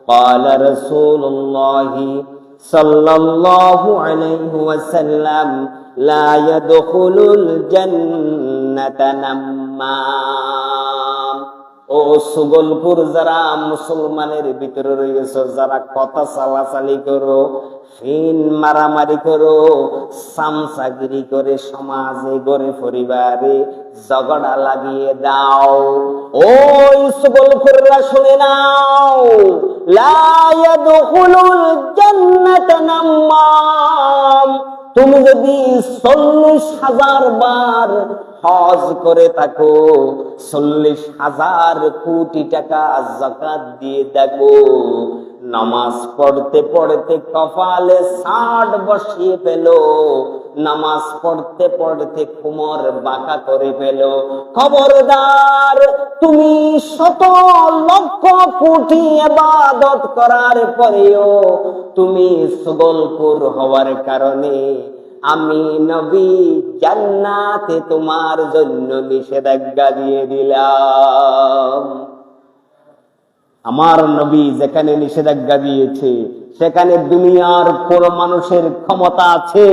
قال رسول الله صلى الله عليه وسلم لا يدخل الجنة نمام। ও সুগলপুর যারা মুসলমানের ভিতরে রয়েছে, যারা কথা চালাচালি করো, ফিন মারামারি করো, সামসাগিরি করে সমাজে গড়ে পরিবারে ঝগড়া লাগিয়ে দাও, ওই সুগলপুররা শুনে নাও, লা ইয়াদখুলুল জান্নাতা নাম্মাম। তুমি যদি 40,000 বার হজ করে থাকো, 40,000 কোটি টাকা যাকাত দিয়ে দেখো, নামাজ পড়তে পড়তে কপালে 60 বসিয়ে পেল, নামাজ পড়তে পড়তে কোমর বাঁকা করে পেল, খবরদার তুমি শত লক্ষ কোটি ইবাদত করার পরেও তুমি সুগলপুর হওয়ার কারণে আমি নবী জান্নাতে তোমার জন্য নিষেধাজ্ঞা দিয়ে দিলাম। আমার নবী যেখানে নিষেধাজ্ঞা দিয়েছে সেখানে দুনিয়ার কোন মানুষের ক্ষমতা আছে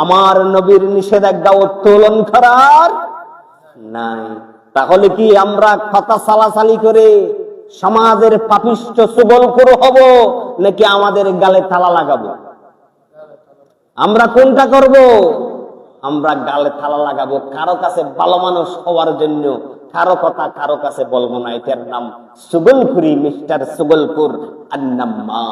আমার নবীর নিষেধাজ্ঞা উত্তোলন করার? নাই। তাহলে কি আমরা কথা চালাচালি করে সমাজের পাপিষ্ঠ সুগলপুর হব, নাকি আমাদের গালে তালা লাগাবো? আমরা কোনটা করব? আমরা গালে তালা লাগাবো। কারো কাছে ভালো মানুষ হওয়ার জন্য কারো কথা কারো কাছে বলবো না। এটার নাম সুগলপুরি, মিস্টার সুগলপুর আন্নাম্মা।